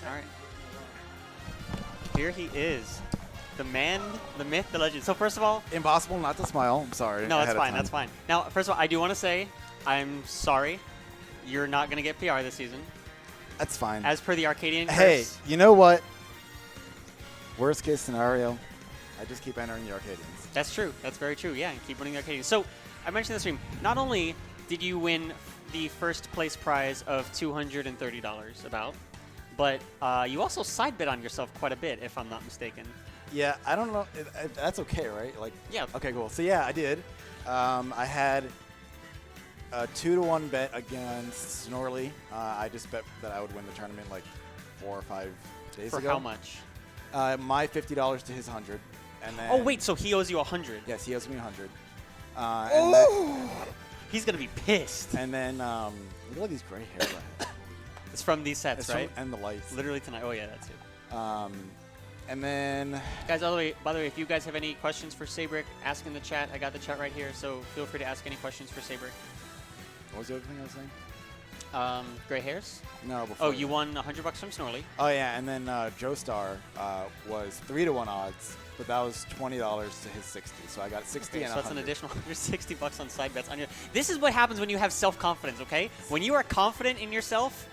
All right. Here he is. The man, the myth, the legend. So first of all, Impossible not to smile. I'm sorry. no, that's fine. That's fine. Now, first of all, I do want to say I'm sorry. You're not going to get PR this season. That's fine. As per the Arcadian curse. Hey, you know what? Worst case scenario, I just keep entering the Arcadians. That's true. That's very true. Yeah, and keep winning the Arcadian. So I mentioned this stream. Not only did you win the first place prize of $230 about, but you also side bet on yourself quite a bit, if I'm not mistaken. Yeah, I don't know. That's okay, right? Like, yeah. Okay, cool. So yeah, I did. I had a 2-to-1 bet against Snorley. I just bet that I would win the tournament like 4 or 5 days ago. For how much? My $50 to his 100. And then, oh wait, so he owes you 100? Yes, he owes me 100. He's gonna be pissed. And then look at all these gray hairs. It's from these sets, right? And the lights. Literally tonight. Oh yeah, that's it. And then guys, by the way, if you guys have any questions for Seibrik, ask in the chat. I got the chat right here, so feel free to ask any questions for Seibrik. What was the other thing I was saying? Gray hairs? No, before. Oh, you won $100 from Snorley. Oh yeah, and then Joestar was 3-to-1 odds, but that was $20 to his 60. So I got 60 okay, and so 100. that's an additional $160 on side bets on your. This is what happens when you have self-confidence. Okay, when you are confident in yourself.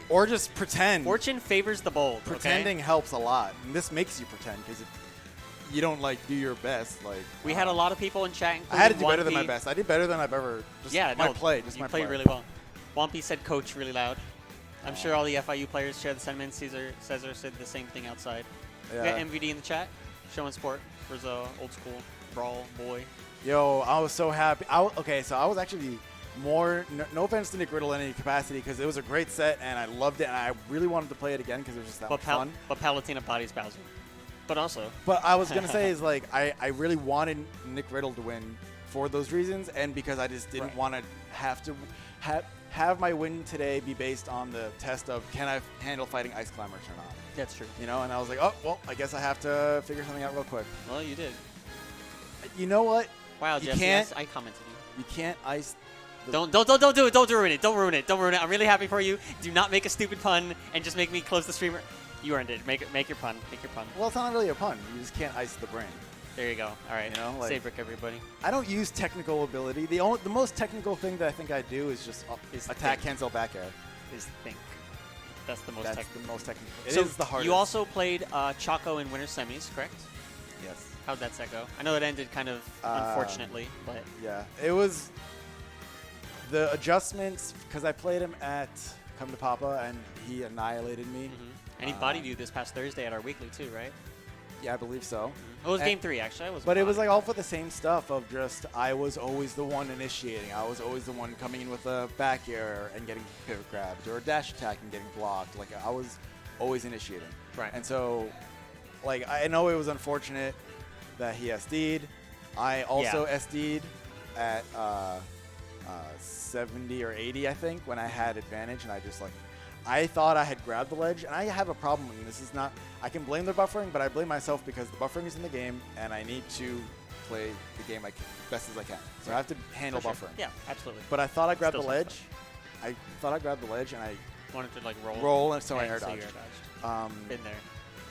Or just pretend. Fortune favors the bold. Pretending helps a lot, and this makes you pretend because you don't like do your best. Like we had a lot of people in chat. I had to do better than my best. I did better than I've ever. Just yeah, my no, play. Just you my played play. really well. Wompy said "coach" really loud. I'm sure all the FIU players share the sentiment. Cesar said the same thing outside. Yeah. We got MVD in the chat. Showing sport for the old school brawl boy. Yo, I was so happy. Okay, so I was actually more, no offense to Nick Riddle in any capacity, because it was a great set and I loved it and I really wanted to play it again because it was just that much fun. But Palutena bodies Bowser. But also. But I was going to say is like, I really wanted Nick Riddle to win for those reasons, and because I just didn't want to have my win today be based on the test of can I handle fighting ice climbers or not. That's true. You know, and I was like, oh, well, I guess I have to figure something out real quick. Well, you did. You know what? Wow, Jesse, yes, I commented you. You can't ice. Don't do it. Don't ruin it. Don't ruin it. Don't ruin it. I'm really happy for you. Do not make a stupid pun and just make me close the streamer. You earned it. Make your pun. Make your pun. Well, it's not really a pun. You just can't ice the brain. There you go. All right. You know, like, Seibrik, everybody. I don't use technical ability. The most technical thing that I think I do is just attack, cancel, back air. Is think. That's the most technical. The most technical. It is the hardest. You also played Choco in winter semis, correct? Yes. How'd that set go? I know it ended kind of unfortunately, but yeah, it was the adjustments because I played him at Come to Papa and he annihilated me. And he bodied you this past Thursday at our weekly too, right? Yeah, I believe so. It was game 3 actually. But it was like all for the same stuff of just I was always the one initiating. I was always the one coming in with a back air and getting pivot grabbed or a dash attack and getting blocked. Like I was always initiating. Right. And so, like I know it was unfortunate that he SD'd. I also SD'd at 70 or 80, I think, when I had advantage, and I just like, I thought I had grabbed the ledge, and I have a problem, and this is not, I can blame the buffering, but I blame myself because the buffering is in the game, and I need to play the game best as I can. So I have to handle buffering. Yeah, absolutely. But I thought I grabbed the ledge. I thought I grabbed the ledge, and I wanted to like roll. Roll, and so I air dodged. Been there.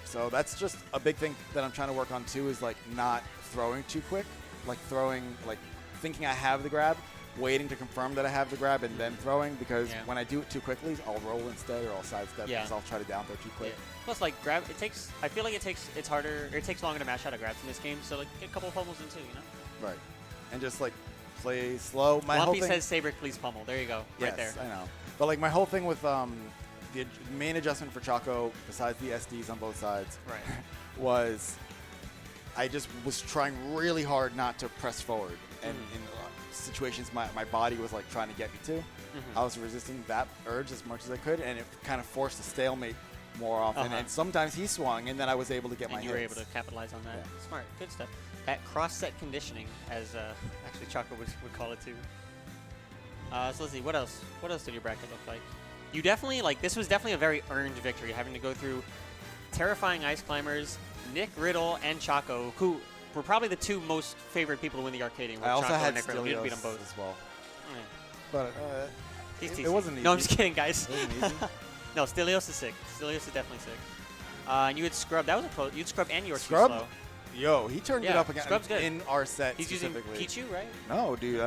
So that's just a big thing that I'm trying to work on too, is like not throwing too quick, like throwing, like thinking I have the grab, waiting to confirm that I have the grab and then throwing, because when I do it too quickly, I'll roll instead or I'll sidestep because I'll try to down throw too quick. Plus, like grab, I feel like it's harder, it takes longer to mash out of grabs in this game, so like get a couple of pummels in too, you know? Right. And just like play slow. My whole thing says Seibrik, please pummel. There you go. Yes, right there. I know. But like my whole thing with the main adjustment for Choco, besides the SDs on both sides, was I just was trying really hard not to press forward. And in situations my body was like trying to get me to, I was resisting that urge as much as I could, and it kind of forced a stalemate more often. And sometimes he swung, and then I was able to get my hits. You were able to capitalize on that. Yeah. Smart. Good stuff. That cross-set conditioning, as actually Choco would call it too. So let's see, what else? What else did your bracket look like? You definitely, like, this was definitely a very earned victory, having to go through terrifying ice climbers, Nick Riddle and Choco, who were probably the two most favorite people to win the Arcadian. I also Choco had and Nick Riddle. You beat them both as well. But it wasn't easy. No, I'm just kidding, guys. It wasn't easy. No, Stelios is sick. Stelios is definitely sick. And you had Scrub. That was a close. You had Scrub and you were too Scrub? slow. Yo, he turned it up again Scrub's good. in our set He's using specifically. Pichu, right? No, dude.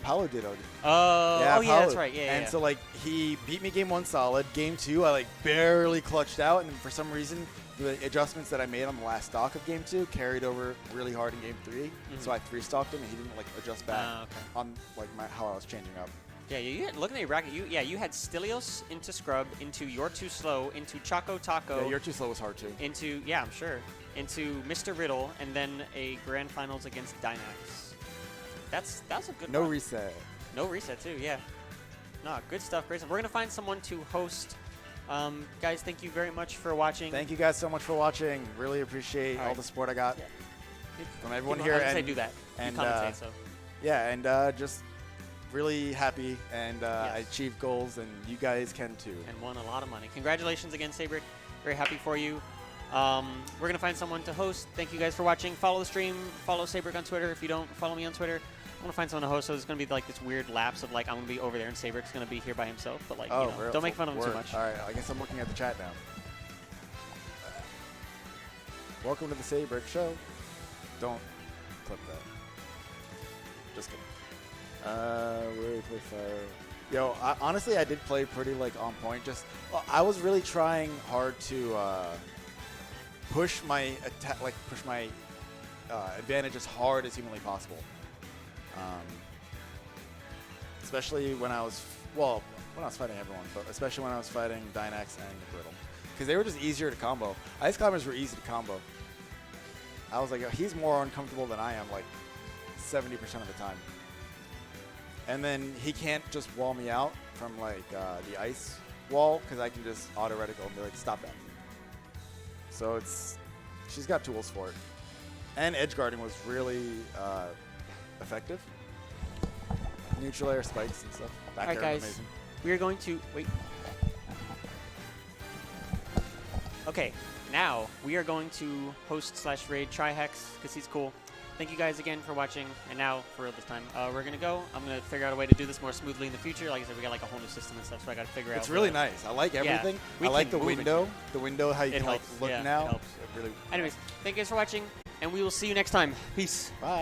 Paolo did. Oh, Paolo. that's right. Yeah, And so, like, he beat me game 1 solid. Game 2, I, like, barely clutched out. And for some reason, the adjustments that I made on the last stock of game 2 carried over really hard in game 3. So I 3-stalked him, and he didn't, like, adjust back on, like, how I was changing up. Yeah, you had, looking at your bracket, you had Stelios into Scrub, into You're Too Slow, into Choco Taco. Yeah, You're Too Slow was hard, too. Into, I'm sure. Into Mr. Riddle, and then a grand finals against Dynax. That's a good No run. reset. No reset, too, yeah. No, good stuff, great stuff. We're going to find someone to host. Guys, thank you very much for watching. Thank you guys so much for watching. Really appreciate all the support I got from everyone here. I say do that. And, you commentate, so. Yeah, and just really happy, and I achieved goals, and you guys can too. And won a lot of money. Congratulations again, Seibrik. Very happy for you. We're going to find someone to host. Thank you guys for watching. Follow the stream. Follow Seibrik on Twitter. If you don't follow me on Twitter, I'm going to find someone to host. So there's going to be like this weird lapse of like I'm going to be over there and Seibrik's going to be here by himself. But like, don't make fun of him too much. All right, I guess I'm looking at the chat now. Welcome to the Seibrik Show. Don't clip that. Just kidding. Where we play fire. Yo, honestly, I did play pretty like on point. I was really trying hard to push my advantage as hard as humanly possible. Especially when I was fighting everyone, but especially when I was fighting Dynax and Brittle, because they were just easier to combo. Ice climbers were easy to combo. I was like, he's more uncomfortable than I am, like 70% of the time. And then he can't just wall me out from like the ice wall, because I can just auto reticle and be like, stop that. So she's got tools for it. And edge guarding was really effective. Neutral air spikes and stuff. Back All right, guys. Amazing. We are going to wait. Okay, now we are going to host/raid Trihex because he's cool. Thank you guys again for watching, and now for real this time, we're gonna go. I'm gonna figure out a way to do this more smoothly in the future. Like I said, we got like a whole new system and stuff, so I gotta figure out. It's really nice. I like everything. I like the window. The window, how you can like look now. It helps. It really. Anyways, thank you guys for watching, and we will see you next time. Peace. Bye.